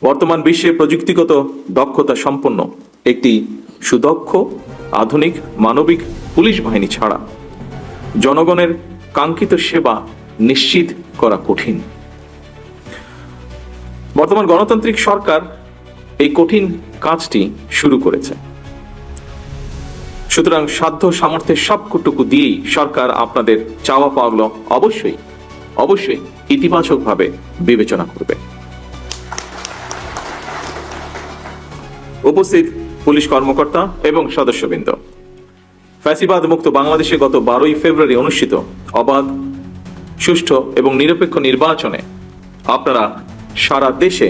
বর্তমান বিশ্বে প্রযুক্তিগত দক্ষতা সম্পন্ন একটি সুদক্ষ আধুনিক মানবিক পুলিশ বাহিনী ছাড়া জনগণের কাঙ্ক্ষিত সেবা নিশ্চিত করা কঠিন। বর্তমান গণতান্ত্রিক সরকার এই কঠিন কাজটি শুরু করেছে। সুতরাং সাধ্য সামর্থ্যের সবটুকু দিয়েই সরকার আপনাদের চাওয়া পাওয়াগুলো অবশ্যই ইতিবাচকভাবে বিবেচনা করবে। উপস্থিত পুলিশ কর্মকর্তা এবং সদস্যবৃন্দ, ফ্যাসিবাদ মুক্ত বাংলাদেশে গত 12ই ফেব্রুয়ারি অনুষ্ঠিত অবাধ, সুষ্ঠু এবং নিরপেক্ষ নির্বাচনে আপনারা সারা দেশে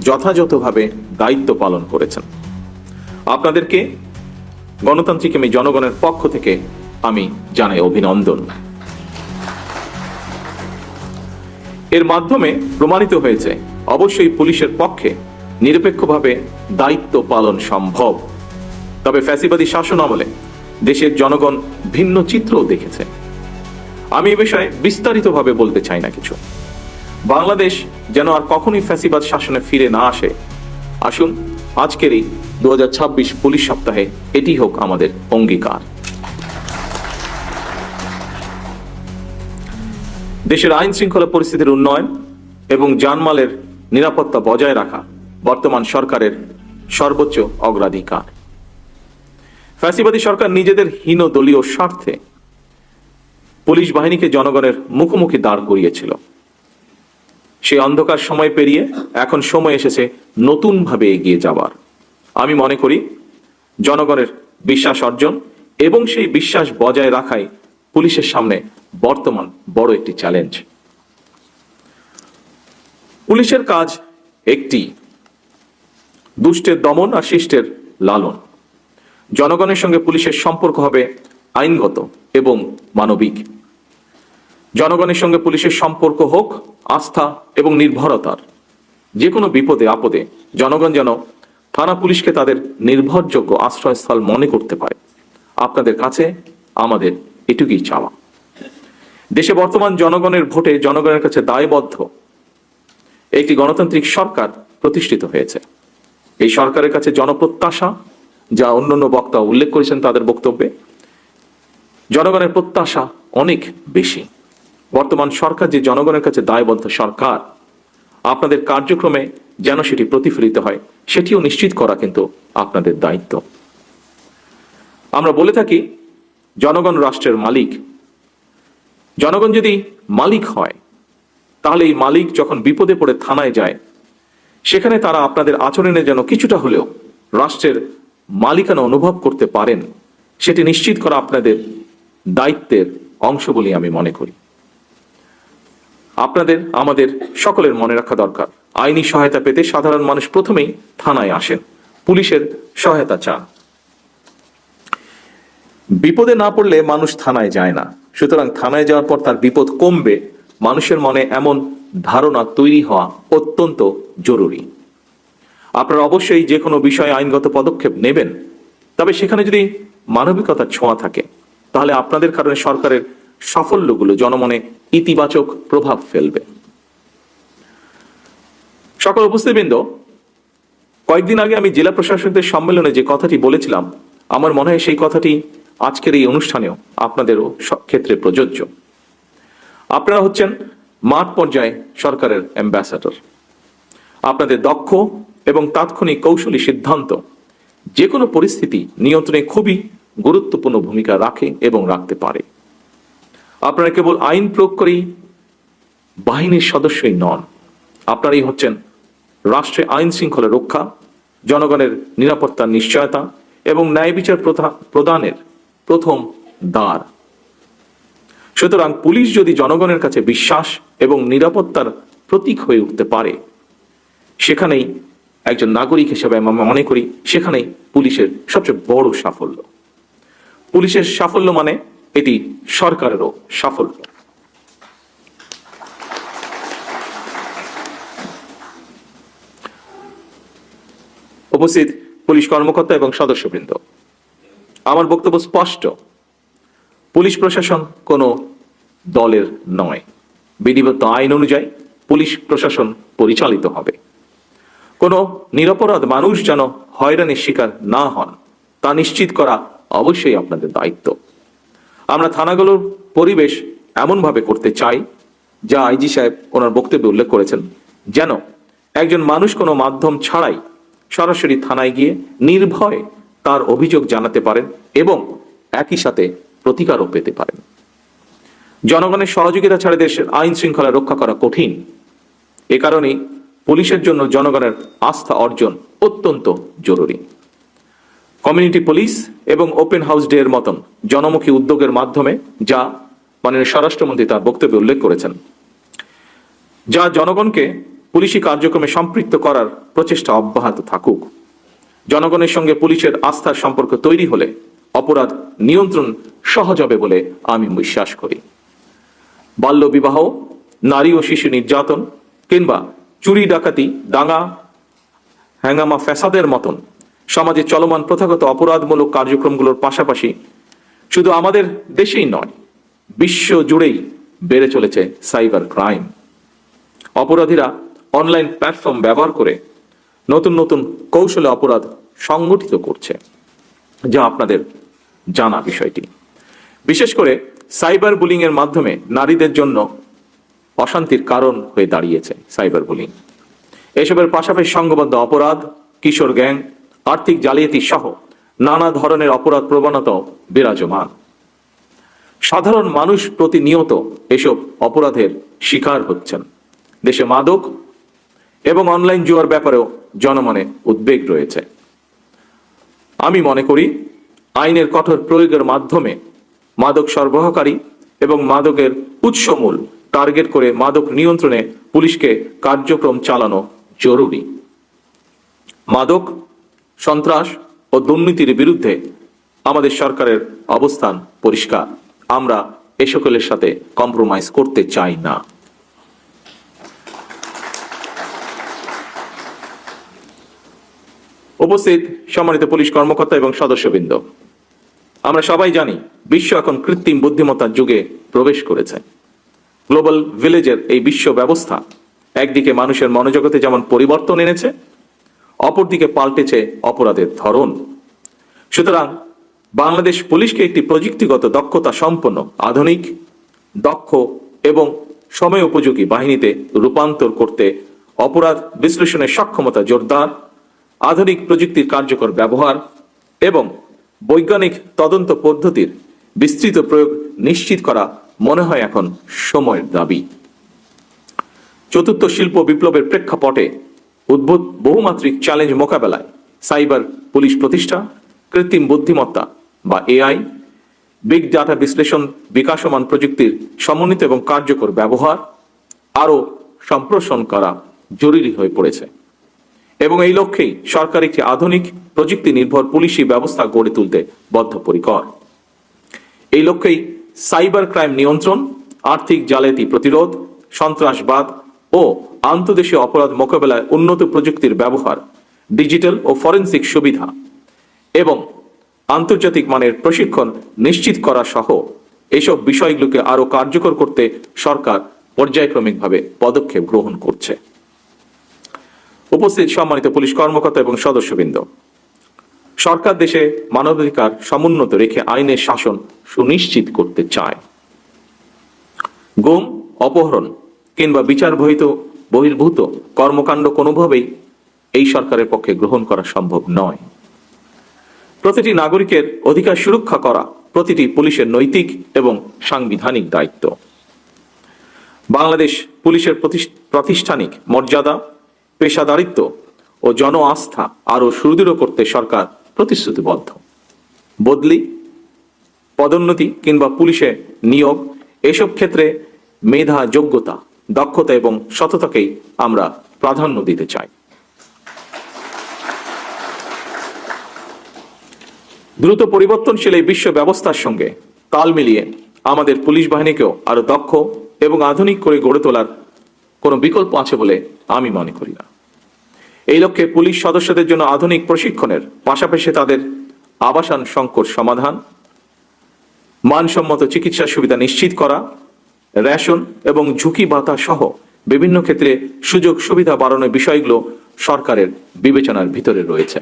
যথাযথভাবে দায়িত্ব পালন করেছেন। আপনাদেরকে গণতান্ত্রিক আমি জনগণের পক্ষ থেকে আমি জানাই অভিনন্দন। এর মাধ্যমে প্রমাণিত হয়েছে অবশ্যই পুলিশের পক্ষে নিরপেক্ষভাবে দায়িত্ব পালন সম্ভব। তবে ফ্যাসিবাদী শাসন আমলে দেশের জনগণ ভিন্ন চিত্রও দেখেছে। আমি এ বিষয়ে বিস্তারিতভাবে বলতে চাই না কিছু। বাংলাদেশ যেন আর কখনোই ফ্যাসিবাদ শাসনে ফিরে না আসে, আসুন আজকের এই 2026 পুলিশ সপ্তাহে এটি হোক আমাদের অঙ্গীকার। দেশের আইন শৃঙ্খলা পরিস্থিতির উন্নয়ন এবং জানমালের নিরাপত্তা বজায় রাখা বর্তমান সরকারের সর্বোচ্চ অগ্রাধিকার। ফ্যাসিবাদী সরকার নিজেদের হীন দলীয় স্বার্থে পুলিশ বাহিনীকে জনগণের মুখোমুখি দাঁড় করিয়েছিল। সেই অন্ধকার সময় পেরিয়ে এখন সময় এসেছে নতুনভাবে এগিয়ে যাবার। আমি মনে করি জনগণের বিশ্বাস অর্জন এবং সেই বিশ্বাস বজায় রাখাই পুলিশের সামনে বর্তমান বড় একটি চ্যালেঞ্জ। পুলিশের কাজ একটি, দুষ্টের দমন আর শিষ্টের লালন। জনগণের সঙ্গে পুলিশের সম্পর্ক হবে আইনগত এবং মানবিক। জনগণের সঙ্গে পুলিশের সম্পর্ক হোক আস্থা এবং নির্ভরতার। যে কোনো বিপদে আপদে জনগণ যেন থানা পুলিশকে তাদের নির্ভরযোগ্য আশ্রয়স্থল মনে করতে পারে। আপনাদের কাছে আমাদের এটুকুই চাওয়া। দেশে বর্তমান জনগণের ভোটে জনগণের কাছে দায়বদ্ধ একটি গণতান্ত্রিক সরকার প্রতিষ্ঠিত হয়েছে। এই সরকারের কাছে জনপ্রত্যাশা, যা অন্যান্য বক্তা উল্লেখ করেছেন তাদের বক্তব্যে, জনগণের প্রত্যাশা অনেক বেশি। বর্তমান সরকার যে জনগণের কাছে দায়বদ্ধ সরকার, আপনাদের কার্যক্রমে যেন সেটি প্রতিফলিত হয় সেটিও নিশ্চিত করা কিন্তু আপনাদের দায়িত্ব। আমরা বলে থাকি জনগণ রাষ্ট্রের মালিক। জনগণ যদি মালিক হয় তাহলে এই মালিক যখন বিপদে পড়ে থানায় যায় সেখানে তারা আপনাদের আচরণে যেন কিছুটা হলেও রাষ্ট্রের মালিকানা অনুভব করতে পারেন, সেটি নিশ্চিত করা আপনাদের দায়িত্বের অংশ বলে আমি মনে করি। আপনাদের আমাদের সকলের মনে রাখা দরকার, আইনি সহায়তা পেতে সাধারণ মানুষ প্রথমেই থানায় আসেন, পুলিশের সহায়তা চান। বিপদে না পড়লে মানুষ থানায় যায় না। সুতরাং থানায় যাওয়ার পর তার বিপদ কমবে, মানুষের মনে এমন ধারণা তৈরি হওয়া অত্যন্ত জরুরি। আপনারা অবশ্যই যে কোনো বিষয়ে আইনগত পদক্ষেপ নেবেন, তবে সেখানে যদি মানবিকতার ছোঁয়া থাকে তাহলে আপনাদের কারণে সরকারের সাফল্যগুলো জনমনে ইতিবাচক প্রভাব ফেলবে। সকল উপস্থিতবৃন্দ, কয়েকদিন আগে আমি জেলা প্রশাসকদের সম্মেলনে যে কথাটি বলেছিলাম, আমার মনে হয় সেই কথাটি আজকের এই অনুষ্ঠানেও আপনাদেরও ক্ষেত্রে প্রযোজ্য। আপনারা হচ্ছেন মাঠ পর্যায়ে সরকারের অ্যাম্বাসাডর। আপনাদের দক্ষ এবং তাৎক্ষণিক কৌশলী সিদ্ধান্ত যে কোনো পরিস্থিতি নিয়ন্ত্রণে খুবই গুরুত্বপূর্ণ ভূমিকা রাখে এবং রাখতে পারে। আপনারা কেবল আইন প্রয়োগ করেই বাহিনীর সদস্যই নন, আপনারাই হচ্ছেন রাষ্ট্রে আইন শৃঙ্খলা রক্ষা, জনগণের নিরাপত্তার নিশ্চয়তা এবং ন্যায় বিচার প্রদানের প্রথম দ্বার। সুতরাং পুলিশ যদি জনগণের কাছে বিশ্বাস এবং নিরাপত্তার প্রতীক হয়ে উঠতে পারে, সেখানেই একজন নাগরিক হিসেবে আমি মনে করি সেখানেই পুলিশের সবচেয়ে বড় সাফল্য। পুলিশের সাফল্য মানে এটি সরকারেরও সাফল্য। উপস্থিত পুলিশ কর্মকর্তা এবং সদস্যবৃন্দ, আমার বক্তব্য স্পষ্ট। পুলিশ প্রশাসন কোনো দলের নয়। বিধিবদ্ধ আইন অনুযায়ী পুলিশ প্রশাসন পরিচালিত হবে। কোনো নিরপরাধ মানুষ যেন হয়রানির শিকার না হন তা নিশ্চিত করা অবশ্যই আপনাদের দায়িত্ব। আমরা থানাগুলোর পরিবেশ এমনভাবে করতে চাই, যা আইজি সাহেব ওনার বক্তব্যে উল্লেখ করেছেন, যেন একজন মানুষ কোনো মাধ্যম ছাড়াই সরাসরি থানায় গিয়ে নির্ভয়ে তার অভিযোগ জানাতে পারেন এবং একই সাথে প্রতিকারও পেতে পারেন। জনগণের সহযোগিতা ছাড়া দেশের আইন শৃঙ্খলা রক্ষা করা কঠিন। এ কারণেই পুলিশের জন্য জনগণের আস্থা অর্জন অত্যন্ত জরুরি। কমিউনিটি পুলিশ এবং ওপেন হাউস ডে এর মতন জনমুখী উদ্যোগের মাধ্যমে, যা মাননীয় স্বরাষ্ট্রমন্ত্রী তার বক্তব্যে উল্লেখ করেছেন, যা জনগণকে পুলিশি কার্যক্রমে সম্পৃক্ত করার প্রচেষ্টা অব্যাহত থাকুক। জনগণের সঙ্গে পুলিশের আস্থার সম্পর্ক তৈরি হলে অপরাধ নিয়ন্ত্রণ সহজ হবে বলে আমি বিশ্বাস করি। বাল্য বিবাহ, নারী ও শিশু নির্যাতন কিংবা চুরি ডাকাতি, দাঙ্গা হ্যাঙ্গামা ফ্যাসাদের মতন সমাজে চলমান প্রথাগত অপরাধমূলক কার্যক্রমগুলোর পাশাপাশি শুধু আমাদের দেশেই নয়, বিশ্ব জুড়েই বেড়ে চলেছে সাইবার ক্রাইম। অপরাধীরা অনলাইন প্ল্যাটফর্ম ব্যবহার করে নতুন নতুন কৌশলে অপরাধ সংগঠিত করছে, যা আপনাদের জানা বিষয়টি। বিশেষ করে সাইবার বুলিং এর মাধ্যমে নারীদের জন্য অশান্তির কারণ হয়ে দাঁড়িয়েছে সাইবার বুলিং। এসবের পাশাপাশি সংঘবদ্ধ অপরাধ, কিশোর গ্যাং, আর্থিক জালিয়াতি সহ নানা ধরনের অপরাধ প্রবণতাও বিরাজমান। সাধারণ মানুষ প্রতিনিয়ত এসব অপরাধের শিকার হচ্ছেন। দেশে মাদক এবং অনলাইন জুয়ার ব্যাপারেও জনমনে উদ্বেগ রয়েছে। আমি মনে করি আইনের কঠোর প্রয়োগের মাধ্যমে মাদক সরবরাহকারী এবং মাদকের উৎসমূল টার্গেট করে মাদক নিয়ন্ত্রণে পুলিশকে কার্যক্রম চালানো জরুরি। মাদক, সন্ত্রাস ও দুর্নীতির বিরুদ্ধে আমাদের সরকারের অবস্থান পরিষ্কার। আমরা এ সকলের সাথে কম্প্রোমাইজ করতে চাই না। উপস্থিত সম্মানিত পুলিশ কর্মকর্তা এবং সদস্যবৃন্দ, আমরা সবাই জানি বিশ্ব এখন কৃত্রিম বুদ্ধিমত্তার যুগে প্রবেশ করেছে। গ্লোবাল ভিলেজের এই বিশ্ব ব্যবস্থা একদিকে মানুষের মনোজগতে যেমন পরিবর্তন এনেছে, অপরদিকে পাল্টেছে অপরাধের ধরন। সুতরাং বাংলাদেশ পুলিশকে একটি প্রযুক্তিগত দক্ষতা সম্পন্ন, আধুনিক, দক্ষ এবং সময় উপযোগী বাহিনীতে রূপান্তর করতে অপরাধ বিশ্লেষণের সক্ষমতা জোরদার, আধুনিক প্রযুক্তির কার্যকর ব্যবহার এবং বৈজ্ঞানিক তদন্ত পদ্ধতির বিস্তৃত প্রয়োগ নিশ্চিত করা মনে হয় এখন সময়ের দাবি। চতুর্থ শিল্প বিপ্লবের প্রেক্ষাপটে উদ্ভূত বহুমাত্রিক চ্যালেঞ্জ মোকাবেলায় সাইবার পুলিশ প্রতিষ্ঠা, কৃত্রিম বুদ্ধিমত্তা বা এআই, বিগ ডাটা বিশ্লেষণ, বিকাশমান প্রযুক্তির সমন্বিত এবং কার্যকর ব্যবহার আরও সম্প্রসারণ করা জরুরি হয়ে পড়েছে এবং এই লক্ষ্যেই সরকার একটি আধুনিক প্রযুক্তি নির্ভর পুলিশি ব্যবস্থা গড়ে তুলতে বদ্ধপরিকর। এই লক্ষ্যেই সাইবার ক্রাইম নিয়ন্ত্রণ, আর্থিক জালিয়াতি প্রতিরোধ, সন্ত্রাসবাদ ও আন্তর্দেশীয় অপরাধ মোকাবেলায় উন্নত প্রযুক্তির ব্যবহার, ডিজিটাল ও ফরেনসিক সুবিধা এবং আন্তর্জাতিক মানের প্রশিক্ষণ নিশ্চিত করা সহ এসব বিষয়গুলোকে আরো কার্যকর করতে সরকার পর্যায়ক্রমিকভাবে পদক্ষেপ গ্রহণ করছে। উপস্থিত সম্মানিত পুলিশ কর্মকর্তা এবং সদস্যবৃন্দ, সরকার দেশে মানবাধিকার সমুন্নত রেখে আইনের শাসন সুনিশ্চিত করতে চায়। গুম, অপহরণ কিংবা বিচার বহির্ভূত কর্মকাণ্ড কোনোভাবেই এই সরকারের পক্ষে গ্রহণ করা সম্ভব নয়। প্রতিটি নাগরিকের অধিকার সুরক্ষা করা প্রতিটি পুলিশের নৈতিক এবং সাংবিধানিক দায়িত্ব। বাংলাদেশ পুলিশের প্রাতিষ্ঠানিক মর্যাদা, পেশাদারিত্ব ও জন আস্থা আরো সুদৃঢ় করতে সরকার প্রতিশ্রুতিবদ্ধ। বদলি, পদোন্নতি কিংবা পুলিশে নিয়োগ, এসব ক্ষেত্রে মেধা, যোগ্যতা, দক্ষতা এবং সততাকেই আমরা প্রাধান্য দিতে চাই। দ্রুত পরিবর্তনশীল এই বিশ্ব ব্যবস্থার সঙ্গে তাল মিলিয়ে আমাদের পুলিশ বাহিনীকেও আরো দক্ষ এবং আধুনিক করে গড়ে তোলার কোনো বিকল্প আছে বলে আমি মনে করি না। এই লক্ষ্যে পুলিশ সদস্যদের জন্য আধুনিক প্রশিক্ষণের পাশাপাশি তাদের আবাসন সংকট সমাধান, মানসম্মত চিকিৎসা সুবিধা নিশ্চিত করা, রেশন এবং ঝুঁকি ভাতা সহ বিভিন্ন ক্ষেত্রে সুযোগ সুবিধা বাড়ানোর বিষয়গুলো সরকারের বিবেচনার ভিতরে রয়েছে।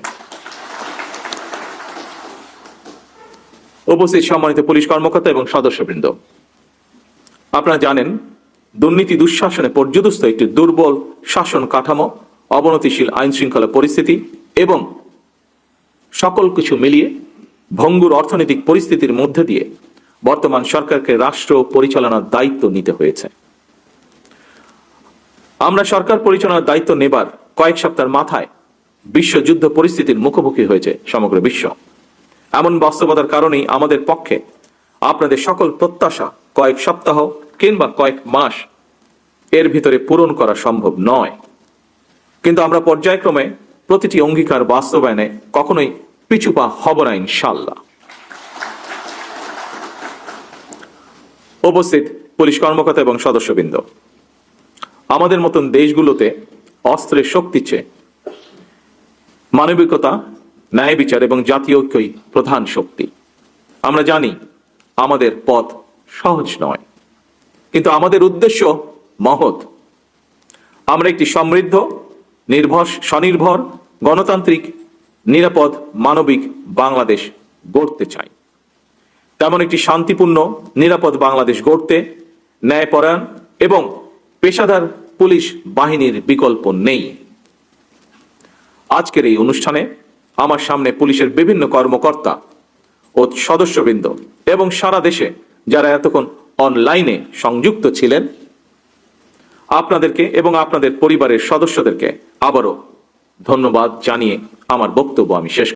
উপস্থিত সম্মানিত পুলিশ কর্মকর্তা এবং সদস্যবৃন্দ, আপনারা জানেন দুর্নীতি দুঃশাসনে পর্যুদস্ত একটি দুর্বল শাসন কাঠামো, অবনতিশীল আইন শৃঙ্খলা পরিস্থিতি এবং সকল কিছু মিলিয়ে ভঙ্গুর অর্থনৈতিক পরিস্থিতির মধ্যে দিয়ে বর্তমান সরকারকে রাষ্ট্র পরিচালনার দায়িত্ব নিতে হয়েছে। আমরা সরকার পরিচালনার দায়িত্ব নেবার কয়েক সপ্তাহের মাথায় বিশ্বযুদ্ধ পরিস্থিতির মুখোমুখি হয়েছে সমগ্র বিশ্ব। এমন বাস্তবতার কারণেই আমাদের পক্ষে আপনাদের সকল প্রত্যাশা কয়েক সপ্তাহ কিংবা কয়েক মাস এর ভিতরে পূরণ করা সম্ভব নয়, কিন্তু আমরা পর্যায়ক্রমে প্রতিটি অঙ্গীকার বাস্তবায়নে কখনোই পিছুপা হব না ইনশাআল্লাহ। উপস্থিত পুলিশ কর্মকর্তা এবং সদস্যবৃন্দ, আমাদের মতন দেশগুলোতে অস্ত্রের শক্তি চেয়ে মানবিকতা, ন্যায় বিচার এবং জাতীয় ঐক্যই প্রধান শক্তি। আমরা জানি আমাদের পথ সহজ নয়, কিন্তু আমাদের উদ্দেশ্য মহৎ। আমরা একটি সমৃদ্ধ, স্বনির্ভর, গণতান্ত্রিক, নিরাপদ, মানবিক বাংলাদেশ গড়তে চাই। তেমন একটি শান্তিপূর্ণ, নিরাপদ বাংলাদেশ গড়তে ন্যায়পরায়ণ এবং পেশাদার পুলিশ বাহিনীর বিকল্প নেই। আজকের এই অনুষ্ঠানে আমার সামনে পুলিশের বিভিন্ন কর্মকর্তা ও সদস্যবৃন্দ এবং সারা দেশে যারা এতক্ষণ অনলাইনে সংযুক্ত ছিলেন, আপনাদেরকে এবং আপনাদের পরিবারের সদস্যদেরকে আবারও ধন্যবাদ জানিয়ে আমার বক্তব্য আমি শেষ